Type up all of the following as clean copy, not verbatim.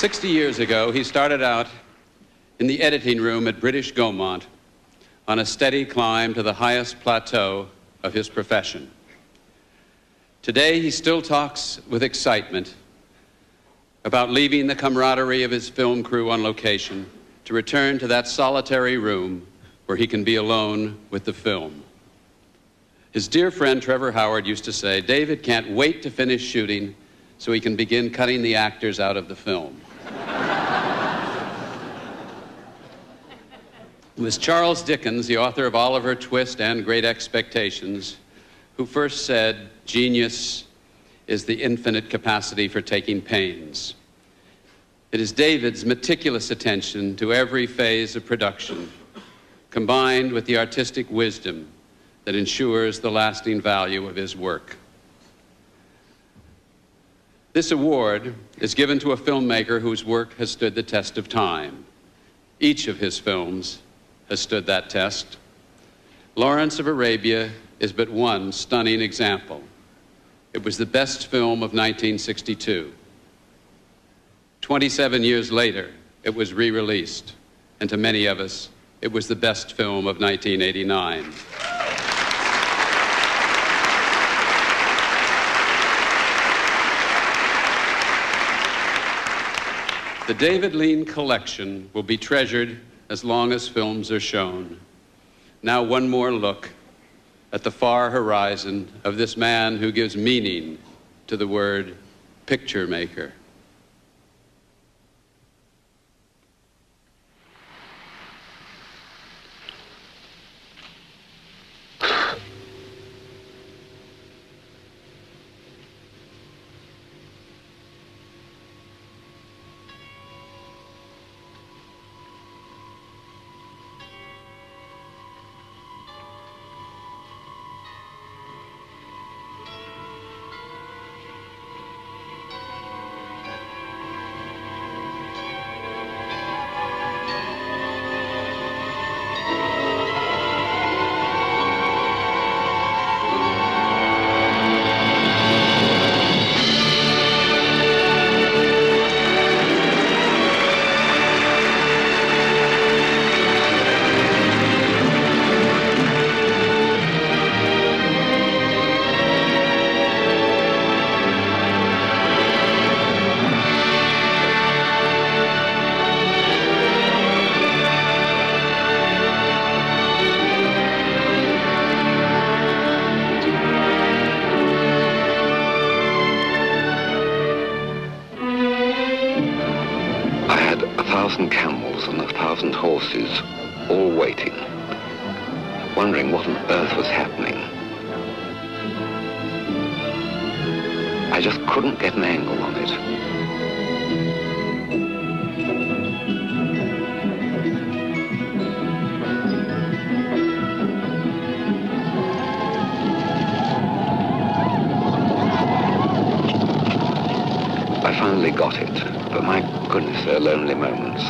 60 years ago, he started out in the editing room at British Gaumont on a steady climb to the highest plateau of his profession. Today, he still talks with excitement about leaving the camaraderie of his film crew on location to return to that solitary room where he can be alone with the film. His dear friend Trevor Howard used to say, "David can't wait to finish shooting so he can begin cutting the actors out of the film." It was Charles Dickens, the author of Oliver Twist and Great Expectations, who first said, "Genius is the infinite capacity for taking pains." It is David's meticulous attention to every phase of production, combined with the artistic wisdom that ensures the lasting value of his work. This award is given to a filmmaker whose work has stood the test of time. Each of his films has stood that test. Lawrence of Arabia is but one stunning example. It was the best film of 1962. 27 years later, it was re-released, and to many of us, it was the best film of 1989. The David Lean collection will be treasured as long as films are shown. Now one more look at the far horizon of this man who gives meaning to the word picture maker. Camels and 1,000 horses, all waiting, wondering what on earth was happening. I just couldn't get an angle on it. I finally got it, but my goodness, they're lonely moments.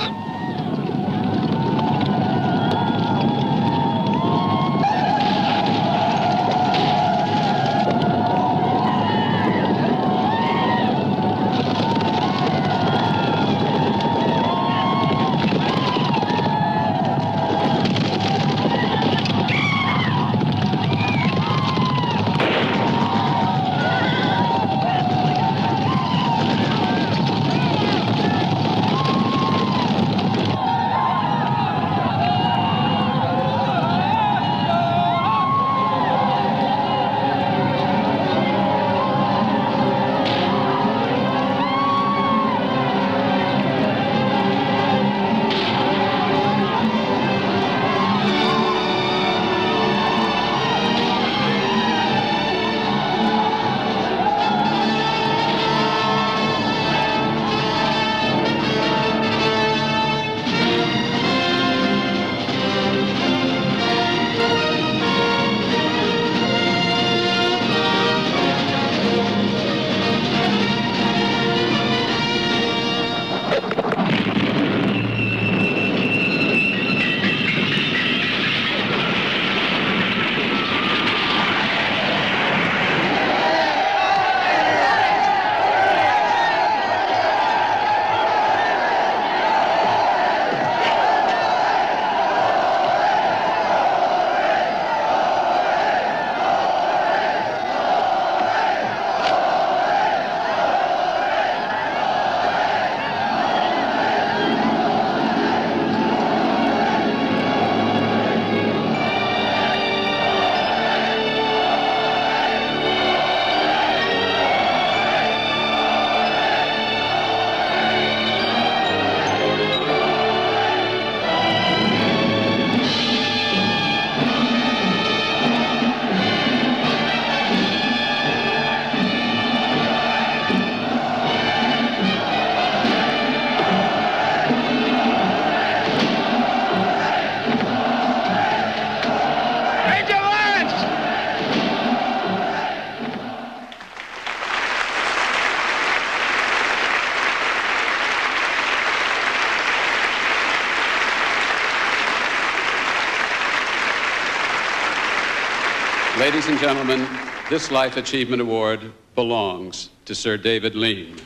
Ladies and gentlemen, this Life Achievement Award belongs to Sir David Lean.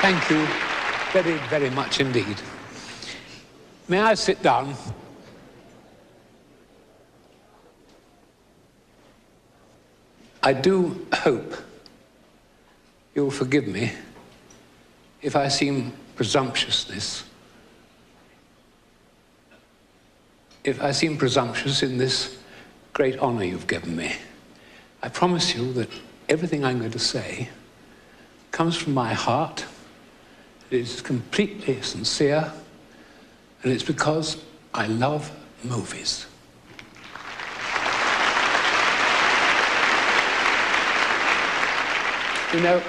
Thank you very, very much indeed. May I sit down? I do hope you'll forgive me if I seem presumptuous in this great honor you've given me. I promise you that everything I'm going to say comes from my heart. It is completely sincere, and it's because I love movies. You know,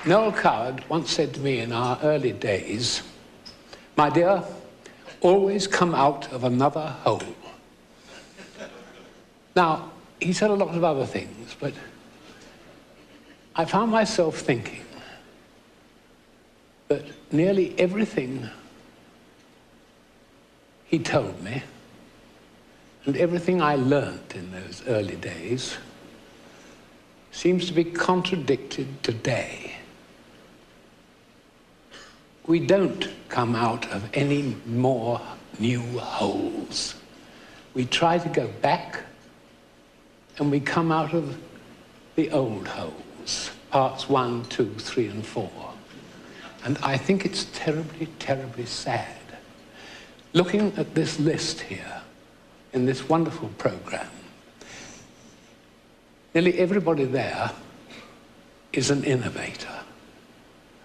Noel Coward once said to me in our early days, "My dear, always come out of another hole." Now, he said a lot of other things, but I found myself thinking that nearly everything he told me and everything I learned in those early days seems to be contradicted today. We don't come out of any more new holes. We try to go back and we come out of the old holes, parts 1, 2, 3, and 4. And I think it's terribly, terribly sad. Looking at this list here, in this wonderful program, nearly everybody there is an innovator,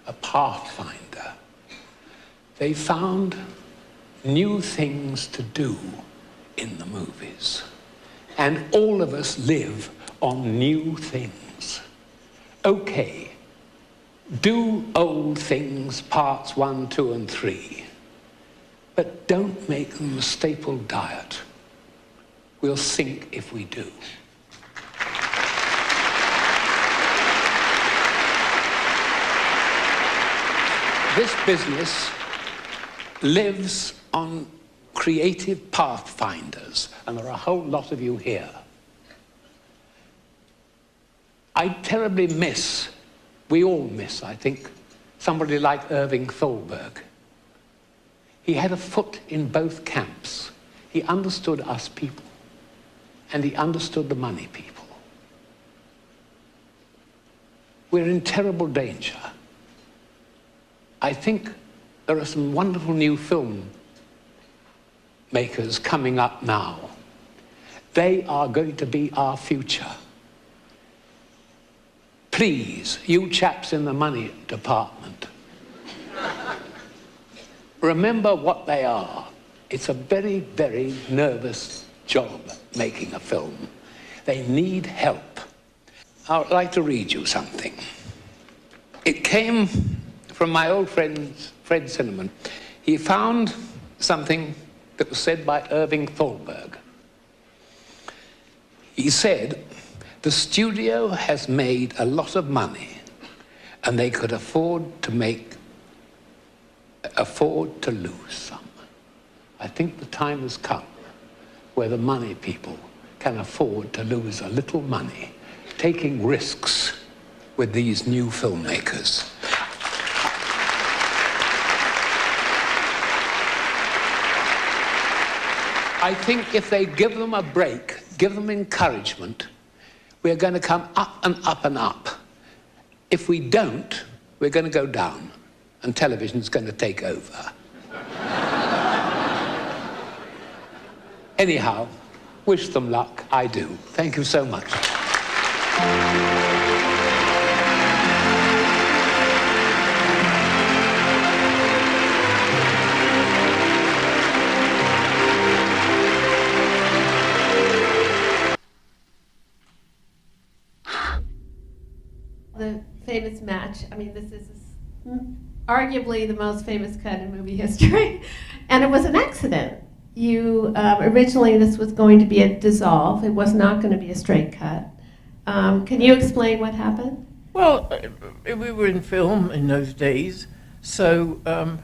a pathfinder. They found new things to do in the movies. And all of us live on new things. Okay. Do old things, parts 1, 2, and 3, but don't make them a staple diet. We'll sink if we do. This business lives on creative pathfinders, and there are a whole lot of you here. I terribly miss, we all miss, I think, somebody like Irving Thalberg. He had a foot in both camps. He understood us people, and he understood the money people. We're in terrible danger. I think there are some wonderful new film makers coming up now. They are going to be our future. Please, you chaps in the money department, remember what they are. It's a very, very nervous job making a film. They need help. I'd like to read you something. It came from my old friend, Fred Zinnemann. He found something that was said by Irving Thalberg. He said, the studio has made a lot of money and they could afford to lose some. I think the time has come where the money people can afford to lose a little money, taking risks with these new filmmakers. I think if they give them a break, give them encouragement, we're going to come up and up and up. If we don't, we're going to go down, and television's going to take over. Anyhow, wish them luck. I do. Thank you so much. The famous match, I mean, this is arguably the most famous cut in movie history, and it was an accident. You, originally this was going to be a dissolve, it was not going to be a straight cut. Can you explain what happened? Well, we were in film in those days, so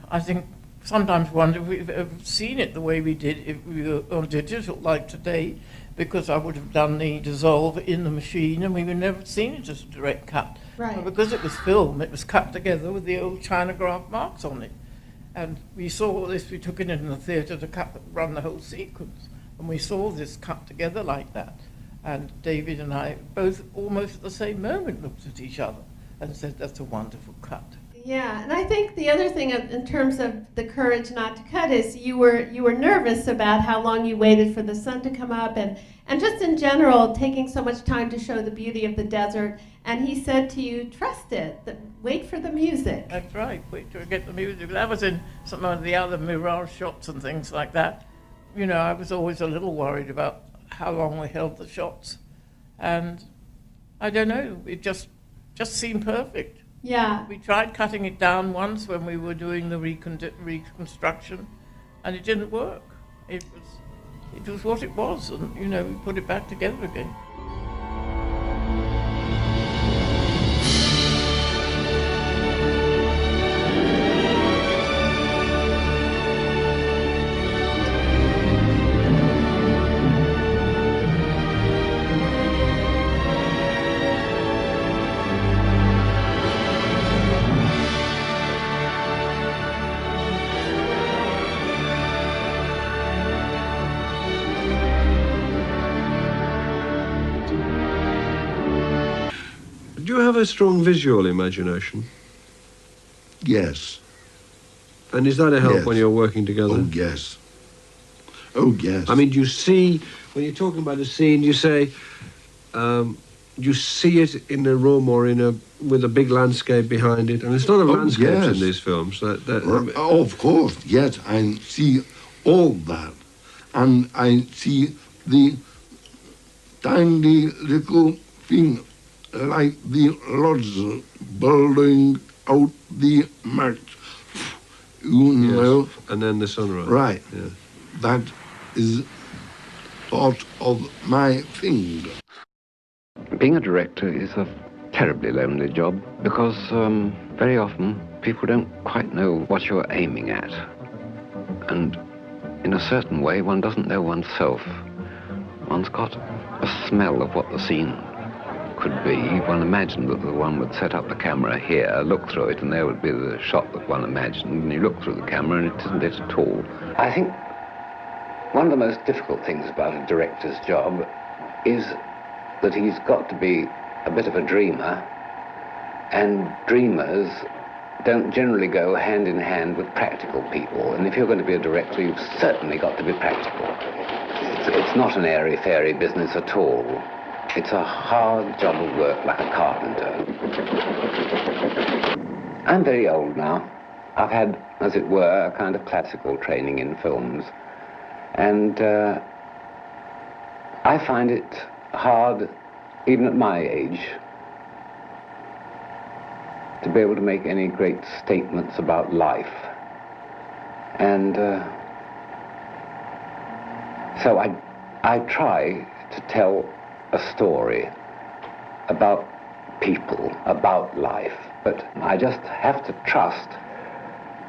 I think sometimes wonder if we've ever seen it the way we did if we were on digital like today, because I would have done the dissolve in the machine and we would never seen it as a direct cut. Right. But because it was film, it was cut together with the old Chinograph marks on it. And we saw this, we took it in the theatre to run the whole sequence, and we saw this cut together like that. And David and I both almost at the same moment looked at each other and said, that's a wonderful cut. Yeah, and I think the other thing in terms of the courage not to cut is you were nervous about how long you waited for the sun to come up, and just in general taking so much time to show the beauty of the desert. And he said to you, trust it, wait for the music. That's right, wait till we get the music. That was in some of the other mirage shots and things like that. You know, I was always a little worried about how long we held the shots. And I don't know, it just seemed perfect. Yeah. We tried cutting it down once when we were doing the reconstruction, and it didn't work. It was what it was, and you know, we put it back together again. Do you have a strong visual imagination? Yes. And is that a help Yes. when you're working together? Oh, yes. Oh, yes. I mean, do you see, when you're talking about a scene, you say, you see it in a room or with a big landscape behind it? And there's a lot of landscapes yes. in these films. Of course, yes, I see all that. And I see the tiny little thing like the lodger building out the match. You know? And then the sunrise. Right. Yeah. That is part of my thing. Being a director is a terribly lonely job because very often people don't quite know what you're aiming at. And in a certain way, one doesn't know oneself. One's got a smell of what the scene could be. One imagined that one would set up the camera here, look through it, and there would be the shot that one imagined, and you look through the camera and it isn't it at all. I think one of the most difficult things about a director's job is that he's got to be a bit of a dreamer, and dreamers don't generally go hand in hand with practical people. And if you're going to be a director, you've certainly got to be practical. It's not an airy-fairy business at all. It's a hard job of work, like a carpenter. I'm very old now. I've had, as it were, a kind of classical training in films. And I find it hard, even at my age, to be able to make any great statements about life. And so I try to tell a story about people, about life, but I just have to trust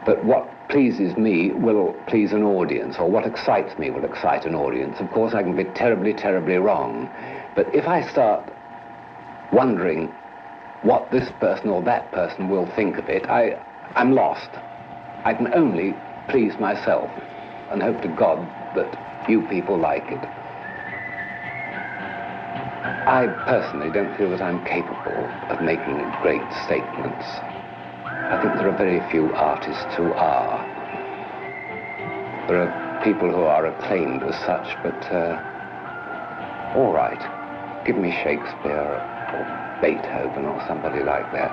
that what pleases me will please an audience, or what excites me will excite an audience. Of course, I can be terribly, terribly wrong, but if I start wondering what this person or that person will think of it, I'm lost. I can only please myself and hope to God that you people like it. I personally don't feel that I'm capable of making great statements. I think there are very few artists who are. There are people who are acclaimed as such, but all right, give me Shakespeare, or Beethoven or somebody like that.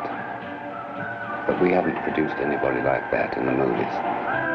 But we haven't produced anybody like that in the movies.